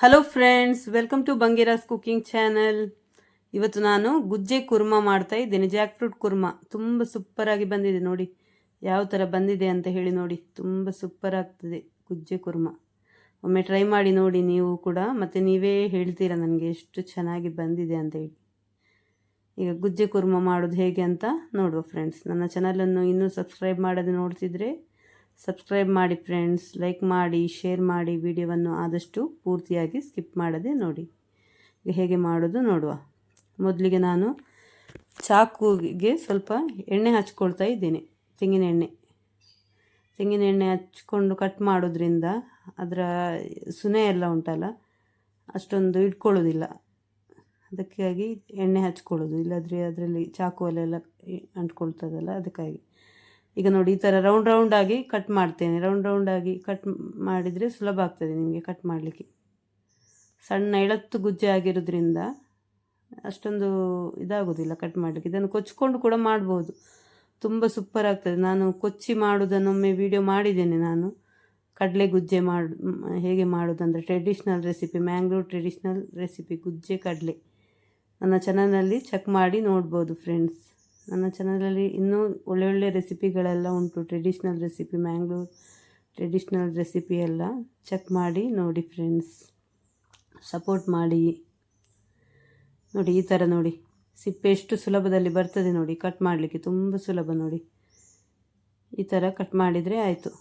Hello friends, welcome to Bangera's cooking channel. ಇವತ್ತು ನಾನು ಗುಜ್ಜೆ ಕುರ್ಮಾ ಮಾಡ್ತಾ ಇದ್ದೇನೆ. ಜಾಕ್ ಫ್ರೂಟ್ ಕುರ್ಮಾ ತುಂಬ ಸೂಪರಾಗಿ ಬಂದಿದೆ. ನೋಡಿ ಯಾವ ಥರ ಬಂದಿದೆ ಅಂತ ಹೇಳಿ. ನೋಡಿ ತುಂಬ ಸೂಪರ್ ಆಗ್ತದೆ ಗುಜ್ಜೆ ಕುರ್ಮಾ. ಒಮ್ಮೆ ಟ್ರೈ ಮಾಡಿ ನೋಡಿ ನೀವು ಕೂಡ, ಮತ್ತು ನೀವೇ ಹೇಳ್ತೀರಾ ನನಗೆ ಎಷ್ಟು ಚೆನ್ನಾಗಿ ಬಂದಿದೆ ಅಂತ ಹೇಳಿ. ಈಗ ಗುಜ್ಜೆ ಕುರ್ಮಾ ಮಾಡೋದು ಹೇಗೆ ಅಂತ ನೋಡುವ ಫ್ರೆಂಡ್ಸ್. ನನ್ನ ಚಾನಲನ್ನು ಇನ್ನೂ ಸಬ್ಸ್ಕ್ರೈಬ್ ಮಾಡದೆ ನೋಡ್ತಿದ್ರೆ ಸಬ್ಸ್ಕ್ರೈಬ್ ಮಾಡಿ ಫ್ರೆಂಡ್ಸ್, ಲೈಕ್ ಮಾಡಿ, ಶೇರ್ ಮಾಡಿ. ವಿಡಿಯೋವನ್ನು ಆದಷ್ಟು ಪೂರ್ತಿಯಾಗಿ ಸ್ಕಿಪ್ ಮಾಡದೆ ನೋಡಿ. ಈಗ ಹೇಗೆ ಮಾಡೋದು ನೋಡುವ. ಮೊದಲಿಗೆ ನಾನು ಚಾಕುಗೆ ಸ್ವಲ್ಪ ಎಣ್ಣೆ ಹಚ್ಕೊಳ್ತಾ ಇದ್ದೀನಿ. ತೆಂಗಿನ ಎಣ್ಣೆ ಹಚ್ಕೊಂಡು ಕಟ್ ಮಾಡೋದ್ರಿಂದ ಅದರ ಸುನೆ ಎಲ್ಲ ಉಂಟಲ್ಲ ಅಷ್ಟೊಂದು ಇಟ್ಕೊಳ್ಳೋದಿಲ್ಲ. ಅದಕ್ಕಾಗಿ ಎಣ್ಣೆ ಹಚ್ಕೊಳ್ಳೋದು, ಇಲ್ಲಾದರೆ ಅದರಲ್ಲಿ ಚಾಕುವಲ್ಲೆಲ್ಲ ಅಂಟ್ಕೊಳ್ತದಲ್ಲ, ಅದಕ್ಕಾಗಿ. ಈಗ ನೋಡಿ ಈ ಥರ ರೌಂಡಾಗಿ ಕಟ್ ಮಾಡ್ತೇನೆ. ರೌಂಡಾಗಿ ಕಟ್ ಮಾಡಿದರೆ ಸುಲಭ ಆಗ್ತದೆ ನಿಮಗೆ ಕಟ್ ಮಾಡಲಿಕ್ಕೆ. ಸಣ್ಣ ಎಳತ್ತು ಗುಜ್ಜೆ ಆಗಿರೋದ್ರಿಂದ ಅಷ್ಟೊಂದು ಇದಾಗೋದಿಲ್ಲ ಕಟ್ ಮಾಡಲಿಕ್ಕೆ. ಇದನ್ನು ಕೊಚ್ಕೊಂಡು ಕೂಡ ಮಾಡ್ಬೋದು, ತುಂಬ ಸೂಪರ್ ಆಗ್ತದೆ. ನಾನು ಕೊಚ್ಚಿ ಮಾಡೋದನ್ನೊಮ್ಮೆ ವಿಡಿಯೋ ಮಾಡಿದ್ದೇನೆ ನಾನು. ಕಡಲೆ ಗುಜ್ಜೆ ಹೇಗೆ ಮಾಡೋದಂದರೆ traditional recipe, Mangalore traditional recipe ಗುಜ್ಜೆ ಕಡಲೆ. ನನ್ನ ಚಾನಲಲ್ಲಿ ಚೆಕ್ ಮಾಡಿ ನೋಡ್ಬೋದು ಫ್ರೆಂಡ್ಸ್. ನನ್ನ ಚಾನಲಲ್ಲಿ ಇನ್ನೂ ಒಳ್ಳೊಳ್ಳೆ ರೆಸಿಪಿಗಳೆಲ್ಲ ಉಂಟು. Traditional recipe, Mangalore traditional recipe ಎಲ್ಲ ಚೆಕ್ ಮಾಡಿ ನೋಡಿ ಫ್ರೆಂಡ್ಸ್, ಸಪೋರ್ಟ್ ಮಾಡಿ. ನೋಡಿ ಈ ಥರ ನೋಡಿ ಸಿಪ್ಪೆ ಎಷ್ಟು ಸುಲಭದಲ್ಲಿ ಬರ್ತದೆ ನೋಡಿ ಕಟ್ ಮಾಡಲಿಕ್ಕೆ, ತುಂಬ ಸುಲಭ. ನೋಡಿ ಈ ಥರ ಕಟ್ ಮಾಡಿದರೆ ಆಯಿತು.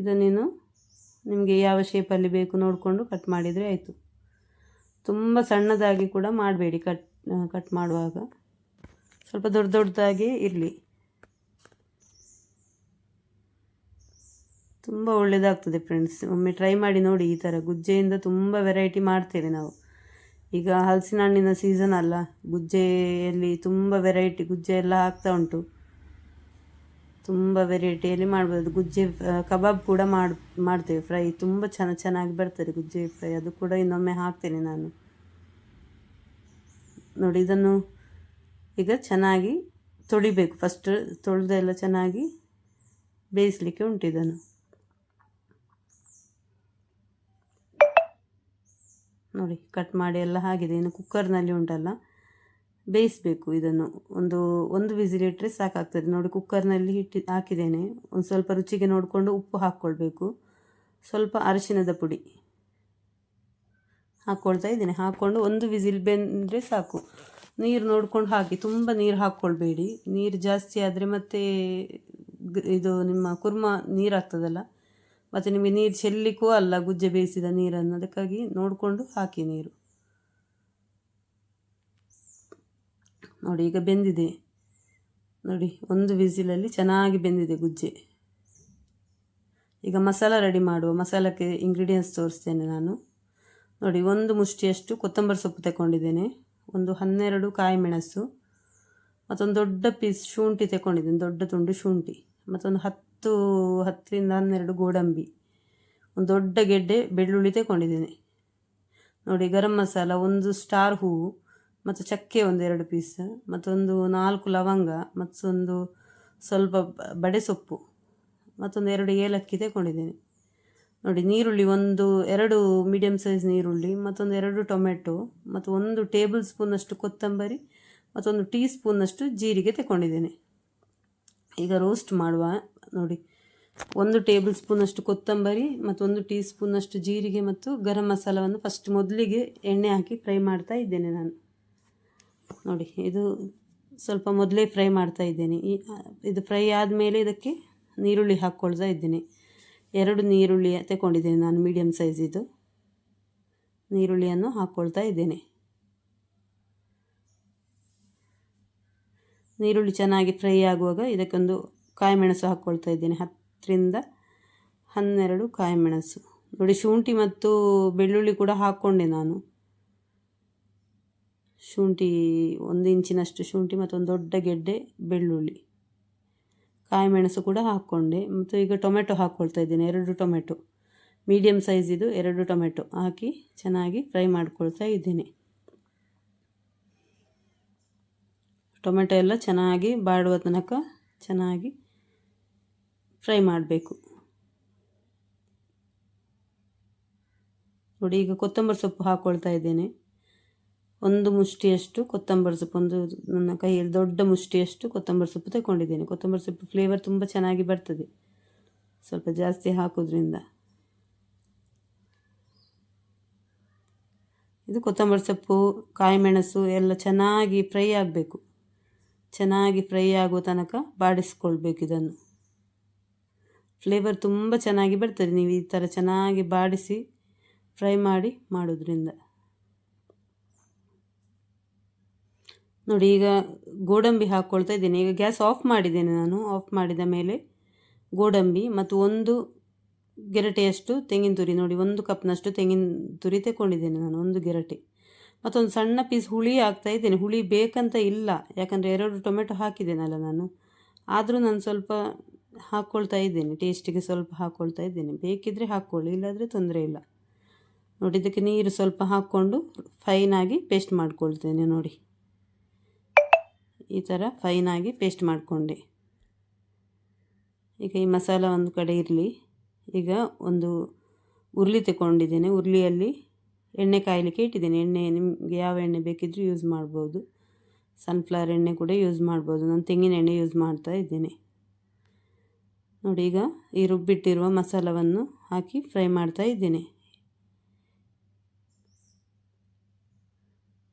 ಇದನ್ನೇನು ನಿಮಗೆ ಯಾವ ಶೇಪಲ್ಲಿ ಬೇಕು ನೋಡಿಕೊಂಡು ಕಟ್ ಮಾಡಿದರೆ ಆಯಿತು. ತುಂಬ ಸಣ್ಣದಾಗಿ ಕೂಡ ಮಾಡಬೇಡಿ ಕಟ್ ಮಾಡುವಾಗ, ಸ್ವಲ್ಪ ದೊಡ್ಡದಾಗಿ ಇರಲಿ. ತುಂಬ ಒಳ್ಳೆಯದಾಗ್ತದೆ ಫ್ರೆಂಡ್ಸ್, ಒಮ್ಮೆ ಟ್ರೈ ಮಾಡಿ ನೋಡಿ. ಈ ಥರ ಗುಜ್ಜೆಯಿಂದ ತುಂಬ ವೆರೈಟಿ ಮಾಡ್ತೇವೆ ನಾವು. ಈಗ ಹಲಸಿನ ಹಣ್ಣಿನ ಸೀಸನ್ ಅಲ್ಲ, ಗುಜ್ಜೆಯಲ್ಲಿ ತುಂಬ ವೆರೈಟಿ ಗುಜ್ಜೆ ಎಲ್ಲ ಆಗ್ತಾ ಉಂಟು. ತುಂಬ ವೆರೈಟಿಯಲ್ಲಿ ಮಾಡ್ಬೋದು. ಗುಜ್ಜೆ ಕಬಾಬ್ ಕೂಡ ಮಾಡ್ತೇವೆ ಫ್ರೈ, ತುಂಬ ಚೆನ್ನಾಗಿ ಬರ್ತದೆ ಗುಜ್ಜೆ ಫ್ರೈ. ಅದು ಕೂಡ ಇನ್ನೊಮ್ಮೆ ಹಾಕ್ತೇನೆ ನಾನು. ನೋಡಿ ಇದನ್ನು ಈಗ ಚೆನ್ನಾಗಿ ತೊಳಿಬೇಕು. ಫಸ್ಟ್ ತೊಳೆದೆಲ್ಲ ಚೆನ್ನಾಗಿ ಬೇಯಿಸಲಿಕ್ಕೆ ಉಂಟು. ಇದನ್ನು ನೋಡಿ ಕಟ್ ಮಾಡಿ ಎಲ್ಲ ಆಗಿದೆ. ಇನ್ನು ಕುಕ್ಕರ್ನಲ್ಲಿ ಉಂಟಲ್ಲ ಬೇಯಿಸಬೇಕು. ಇದನ್ನು ಒಂದು ವಿಸಿಲ್ ಇಟ್ಟರೆ ಸಾಕಾಗ್ತದೆ. ನೋಡಿ ಕುಕ್ಕರ್ನಲ್ಲಿ ಹಾಕಿದ್ದೇನೆ. ಒಂದು ಸ್ವಲ್ಪ ರುಚಿಗೆ ನೋಡಿಕೊಂಡು ಉಪ್ಪು ಹಾಕ್ಕೊಳ್ಬೇಕು. ಸ್ವಲ್ಪ ಅರಿಶಿಣದ ಪುಡಿ ಹಾಕ್ಕೊಳ್ತಾ ಇದ್ದೀನಿ. ಹಾಕ್ಕೊಂಡು ಒಂದು ವಿಸಿಲ್ ಬೆಂದರೆ ಸಾಕು. ನೀರು ನೋಡ್ಕೊಂಡು ಹಾಕಿ, ತುಂಬ ನೀರು ಹಾಕ್ಕೊಳ್ಬೇಡಿ. ನೀರು ಜಾಸ್ತಿ ಆದರೆ ಮತ್ತೆ ಇದು ನಿಮ್ಮ ಕುರ್ಮಾ ನೀರಾಗ್ತದಲ್ಲ, ಮತ್ತು ನಿಮಗೆ ನೀರು ಚೆಲ್ಲಲಿಕ್ಕೂ ಅಲ್ಲ ಗುಜ್ಜೆ ಬೇಯಿಸಿದ ನೀರನ್ನು. ಅದಕ್ಕಾಗಿ ನೋಡಿಕೊಂಡು ಹಾಕಿ ನೀರು. ನೋಡಿ ಈಗ ಬೆಂದಿದೆ. ನೋಡಿ ಒಂದು ವಿಸಿಲಲ್ಲಿ ಚೆನ್ನಾಗಿ ಬೆಂದಿದೆ ಗುಜ್ಜೆ. ಈಗ ಮಸಾಲ ರೆಡಿ ಮಾಡುವ. ಮಸಾಲಕ್ಕೆ ಇಂಗ್ರೀಡಿಯೆಂಟ್ಸ್ ತೋರಿಸ್ತೇನೆ ನಾನು. ನೋಡಿ ಒಂದು ಮುಷ್ಟಿಯಷ್ಟು ಕೊತ್ತಂಬರಿ ಸೊಪ್ಪು ತಗೊಂಡಿದ್ದೇನೆ, ಒಂದು 12 ಕಾಯಿ ಮೆಣಸು, ಮತ್ತೊಂದು ದೊಡ್ಡ ಪೀಸ್ ಶುಂಠಿ ತಗೊಂಡಿದ್ದೇನೆ, ದೊಡ್ಡ ತುಂಡು ಶುಂಠಿ, ಮತ್ತೊಂದು 10ರಿಂದ 12 ಗೋಡಂಬಿ, ಒಂದು ದೊಡ್ಡ ಗೆಡ್ಡೆ ಬೆಳ್ಳುಳ್ಳಿ ತಗೊಂಡಿದ್ದೇನೆ. ನೋಡಿ ಗರಂ ಮಸಾಲ, ಒಂದು ಸ್ಟಾರ್ ಹೂವು, ಮತ್ತು ಚಕ್ಕೆ ಒಂದು 2 ಪೀಸ್, ಮತ್ತೊಂದು 4 ಲವಂಗ, ಮತ್ತೊಂದು ಸ್ವಲ್ಪ ಬಡೆ ಸೊಪ್ಪು, ಮತ್ತೊಂದು 2 ಏಲಕ್ಕಿ ತಗೊಂಡಿದ್ದೇನೆ. ನೋಡಿ ನೀರುಳ್ಳಿ, 2 ಮೀಡಿಯಮ್ ಸೈಜ್ ನೀರುಳ್ಳಿ, ಮತ್ತೊಂದು 2 ಟೊಮೆಟೊ, ಮತ್ತು 1 ಟೇಬಲ್ ಸ್ಪೂನಷ್ಟು ಕೊತ್ತಂಬರಿ, ಮತ್ತೊಂದು ಟೀ ಸ್ಪೂನಷ್ಟು ಜೀರಿಗೆ ತಗೊಂಡಿದ್ದೇನೆ. ಈಗ ರೋಸ್ಟ್ ಮಾಡುವ. ನೋಡಿ 1 ಟೇಬಲ್ ಸ್ಪೂನಷ್ಟು ಕೊತ್ತಂಬರಿ ಮತ್ತು 1 ಟೀ ಸ್ಪೂನಷ್ಟು ಜೀರಿಗೆ ಮತ್ತು ಗರಂ ಮಸಾಲವನ್ನು ಫಸ್ಟ್ ಮೊದಲಿಗೆ ಎಣ್ಣೆ ಹಾಕಿ ಫ್ರೈ ಮಾಡ್ತಾ ಇದ್ದೇನೆ ನಾನು. ನೋಡಿ ಇದು ಸ್ವಲ್ಪ ಮೊದಲೇ ಫ್ರೈ ಮಾಡ್ತಾ ಇದ್ದೇನೆ. ಇದು ಫ್ರೈ ಆದಮೇಲೆ ಇದಕ್ಕೆ ನೀರುಳ್ಳಿ ಹಾಕ್ಕೊಳ್ತಾ ಇದ್ದೇನೆ. 2 ನೀರುಳ್ಳಿ ತಗೊಂಡಿದ್ದೇನೆ ನಾನು, ಮೀಡಿಯಮ್ ಸೈಜ್ ಇದು ನೀರುಳ್ಳಿಯನ್ನು ಹಾಕ್ಕೊಳ್ತಾ ಇದ್ದೇನೆ. ನೀರುಳ್ಳಿ ಚೆನ್ನಾಗಿ ಫ್ರೈ ಆಗುವಾಗ ಇದಕ್ಕೊಂದು ಕಾಯಿ ಮೆಣಸು ಹಾಕ್ಕೊಳ್ತಾ ಇದ್ದೇನೆ, 10ರಿಂದ 12 ಕಾಯಿ ಮೆಣಸು. ನೋಡಿ ಶುಂಠಿ ಮತ್ತು ಬೆಳ್ಳುಳ್ಳಿ ಕೂಡ ಹಾಕ್ಕೊಂಡೆ ನಾನು. ಶುಂಠಿ 1 ಇಂಚಿನಷ್ಟು ಶುಂಠಿ ಮತ್ತು ಒಂದು ದೊಡ್ಡ ಗೆಡ್ಡೆ ಬೆಳ್ಳುಳ್ಳಿ, ಕಾಯಿ ಮೆಣಸು ಕೂಡ ಹಾಕ್ಕೊಂಡೆ. ಮತ್ತು ಈಗ ಟೊಮೆಟೊ ಹಾಕ್ಕೊಳ್ತಾ ಇದ್ದೇನೆ, 2 ಟೊಮೆಟೊ ಮೀಡಿಯಮ್ ಸೈಜ್ ಇದು 2 ಟೊಮೆಟೊ ಹಾಕಿ ಚೆನ್ನಾಗಿ ಫ್ರೈ ಮಾಡ್ಕೊಳ್ತಾ ಇದ್ದೇನೆ. ಟೊಮೆಟೊ ಎಲ್ಲ ಚೆನ್ನಾಗಿ ಬಾಡುವ ತನಕ ಚೆನ್ನಾಗಿ ಫ್ರೈ ಮಾಡಬೇಕು. ನೋಡಿ ಈಗ ಕೊತ್ತಂಬರಿ ಸೊಪ್ಪು ಹಾಕ್ಕೊಳ್ತಾ ಇದ್ದೇನೆ. ಒಂದು ಮುಷ್ಟಿಯಷ್ಟು ಕೊತ್ತಂಬರಿ ಸೊಪ್ಪು, ಒಂದು ನನ್ನ ಕೈಯಲ್ಲಿ ದೊಡ್ಡ ಮುಷ್ಟಿಯಷ್ಟು ಕೊತ್ತಂಬರಿ ಸೊಪ್ಪು ತಗೊಂಡಿದ್ದೇನೆ. ಕೊತ್ತಂಬರಿ ಸೊಪ್ಪು ಫ್ಲೇವರ್ ತುಂಬ ಚೆನ್ನಾಗಿ ಬರ್ತದೆ ಸ್ವಲ್ಪ ಜಾಸ್ತಿ ಹಾಕೋದ್ರಿಂದ. ಇದು ಕೊತ್ತಂಬರಿ ಸೊಪ್ಪು, ಕಾಯಿಮೆಣಸು ಎಲ್ಲ ಚೆನ್ನಾಗಿ ಫ್ರೈ ಆಗಬೇಕು. ಚೆನ್ನಾಗಿ ಫ್ರೈ ಆಗುವ ತನಕ ಬಾಡಿಸ್ಕೊಳ್ಬೇಕು. ಇದನ್ನು ಫ್ಲೇವರ್ ತುಂಬ ಚೆನ್ನಾಗಿ ಬರ್ತದೆ ನೀವು ಈ ಥರ ಚೆನ್ನಾಗಿ ಬಾಡಿಸಿ ಫ್ರೈ ಮಾಡಿ ಮಾಡೋದ್ರಿಂದ. ನೋಡಿ ಈಗ ಗೋಡಂಬಿ ಹಾಕ್ಕೊಳ್ತಾ ಇದ್ದೇನೆ. ಈಗ ಗ್ಯಾಸ್ ಆಫ್ ಮಾಡಿದ್ದೇನೆ ನಾನು. ಆಫ್ ಮಾಡಿದ ಮೇಲೆ ಗೋಡಂಬಿ ಮತ್ತು ಒಂದು ಗೆರಟೆಯಷ್ಟು ತೆಂಗಿನ ತುರಿ, ನೋಡಿ 1 ಕಪ್ನಷ್ಟು ತೆಂಗಿನ ತುರಿ ತಗೊಂಡಿದ್ದೇನೆ ನಾನು, 1 ಗೆರಟೆ. ಮತ್ತೊಂದು ಸಣ್ಣ ಪೀಸ್ ಹುಳಿ ಹಾಕ್ತಾ ಇದ್ದೇನೆ. ಹುಳಿ ಬೇಕಂತ ಇಲ್ಲ, ಯಾಕಂದರೆ 2 ಟೊಮೆಟೊ ಹಾಕಿದ್ದೇನಲ್ಲ ನಾನು. ಆದರೂ ನಾನು ಸ್ವಲ್ಪ ಹಾಕ್ಕೊಳ್ತಾ ಇದ್ದೇನೆ, ಟೇಸ್ಟಿಗೆ ಸ್ವಲ್ಪ ಹಾಕ್ಕೊಳ್ತಾ ಇದ್ದೇನೆ. ಬೇಕಿದ್ದರೆ ಹಾಕ್ಕೊಳ್ಳಿ, ಇಲ್ಲಾದರೆ ತೊಂದರೆ ಇಲ್ಲ. ನೋಡಿ ಇದಕ್ಕೆ ನೀರು ಸ್ವಲ್ಪ ಹಾಕ್ಕೊಂಡು ಫೈನಾಗಿ ಪೇಸ್ಟ್ ಮಾಡ್ಕೊಳ್ತೇನೆ. ನೋಡಿ ಈ ಥರ ಫೈನಾಗಿ ಪೇಸ್ಟ್ ಮಾಡಿಕೊಂಡೆ. ಈಗ ಈ ಮಸಾಲ ಒಂದು ಕಡೆ ಇರಲಿ. ಈಗ ಒಂದು ಉರುಳಿ ತಗೊಂಡಿದ್ದೇನೆ. ಉರುಳಿಯಲ್ಲಿ ಎಣ್ಣೆ ಕಾಯಲಿಕ್ಕೆ ಇಟ್ಟಿದ್ದೇನೆ. ಎಣ್ಣೆ ನಿಮಗೆ ಯಾವ ಎಣ್ಣೆ ಬೇಕಿದ್ದರೂ ಯೂಸ್ ಮಾಡ್ಬೋದು. ಸನ್ಫ್ಲವರ್ ಎಣ್ಣೆ ಕೂಡ ಯೂಸ್ ಮಾಡ್ಬೋದು. ನಾನು ತೆಂಗಿನ ಎಣ್ಣೆ ಯೂಸ್ ಮಾಡ್ತಾ ಇದ್ದೇನೆ. ನೋಡಿ ಈಗ ಈ ರುಬ್ಬಿಟ್ಟಿರುವ ಮಸಾಲವನ್ನು ಹಾಕಿ ಫ್ರೈ ಮಾಡ್ತಾ ಇದ್ದೇನೆ.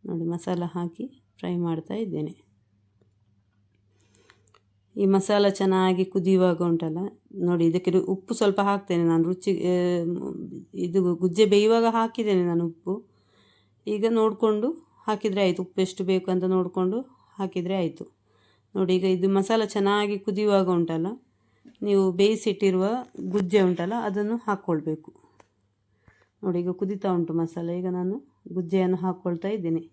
ನೋಡಿ ಮಸಾಲ ಹಾಕಿ ಫ್ರೈ ಮಾಡ್ತಾ ಇದ್ದೇನೆ. ಈ ಮಸಾಲ ಚೆನ್ನಾಗಿ ಕುದಿಯುವಾಗ ಉಂಟಲ್ಲ, ನೋಡಿ ಇದಕ್ಕೆ ಉಪ್ಪು ಸ್ವಲ್ಪ ಹಾಕ್ತೇನೆ ನಾನು. ರುಚಿ ಇದು ಗುಜ್ಜೆ ಬೇಯುವಾಗ ಹಾಕಿದ್ದೇನೆ ನಾನು ಉಪ್ಪು. ಈಗ ನೋಡಿಕೊಂಡು ಹಾಕಿದರೆ ಆಯಿತು, ಉಪ್ಪು ಎಷ್ಟು ಬೇಕು ಅಂತ ನೋಡಿಕೊಂಡು ಹಾಕಿದರೆ ಆಯಿತು. ನೋಡಿ ಈಗ ಇದು ಮಸಾಲ ಚೆನ್ನಾಗಿ ಕುದಿಯುವಾಗ ಉಂಟಲ್ಲ, ನೀವು ಬೇಯಿಸಿಟ್ಟಿರುವ ಗುಜ್ಜೆ ಉಂಟಲ್ಲ ಅದನ್ನು ಹಾಕ್ಕೊಳ್ಬೇಕು. ನೋಡಿ ಈಗ ಕುದೀತಾ ಉಂಟು ಮಸಾಲೆ. ಈಗ ನಾನು ಗುಜ್ಜೆಯನ್ನು ಹಾಕ್ಕೊಳ್ತಾ ಇದ್ದೇನೆ.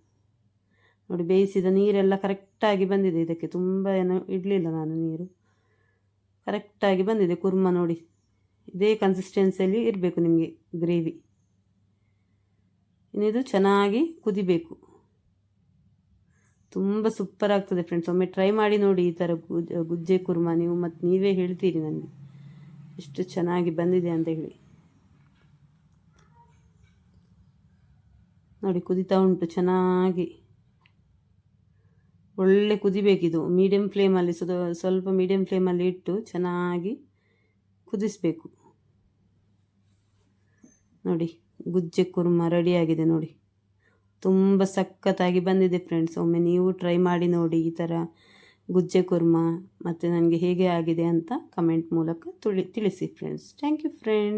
ನೋಡಿ ಬೇಯಿಸಿದ ನೀರೆಲ್ಲ ಕರೆಕ್ಟಾಗಿ ಬಂದಿದೆ. ಇದಕ್ಕೆ ತುಂಬ ಏನು ಇಡಲಿಲ್ಲ ನಾನು, ನೀರು ಕರೆಕ್ಟಾಗಿ ಬಂದಿದೆ. ಕುರ್ಮ ನೋಡಿ ಇದೇ ಕನ್ಸಿಸ್ಟೆನ್ಸಿಯಲ್ಲಿ ಇರಬೇಕು ನಿಮಗೆ ಗ್ರೇವಿ. ಇನ್ನಿದು ಚೆನ್ನಾಗಿ ಕುದಿಬೇಕು. ತುಂಬ ಸೂಪರ್ ಆಗ್ತದೆ ಫ್ರೆಂಡ್ಸ್. ಒಮ್ಮೆ ಟ್ರೈ ಮಾಡಿ ನೋಡಿ ಈ ಥರ ಗುಜ್ಜೆ ಕುರ್ಮ ನೀವು, ಮತ್ತು ನೀವೇ ಹೇಳ್ತೀರಿ ನನಗೆ ಎಷ್ಟು ಚೆನ್ನಾಗಿ ಬಂದಿದೆ ಅಂತ ಹೇಳಿ. ನೋಡಿ ಕುದಿತಾ ಉಂಟು ಚೆನ್ನಾಗಿ, ಒಳ್ಳೆ ಕುದಿಬೇಕಿದು. ಮೀಡಿಯಮ್ ಫ್ಲೇಮಲ್ಲಿ ಸ್ವಲ್ಪ ಮೀಡಿಯಮ್ ಫ್ಲೇಮಲ್ಲಿ ಇಟ್ಟು ಚೆನ್ನಾಗಿ ಕುದಿಸಬೇಕು. ನೋಡಿ ಗುಜ್ಜೆ ಕುರ್ಮ ರೆಡಿಯಾಗಿದೆ. ನೋಡಿ ತುಂಬ ಸಖತ್ತಾಗಿ ಬಂದಿದೆ ಫ್ರೆಂಡ್ಸ್. ಒಮ್ಮೆ ನೀವು ಟ್ರೈ ಮಾಡಿ ನೋಡಿ ಈ ಥರ ಗುಜ್ಜೆ ಕುರ್ಮ, ಮತ್ತು ನನಗೆ ಹೇಗೆ ಆಗಿದೆ ಅಂತ ಕಮೆಂಟ್ ಮೂಲಕ ತಿಳಿಸಿ ಫ್ರೆಂಡ್ಸ್. Thank you friends.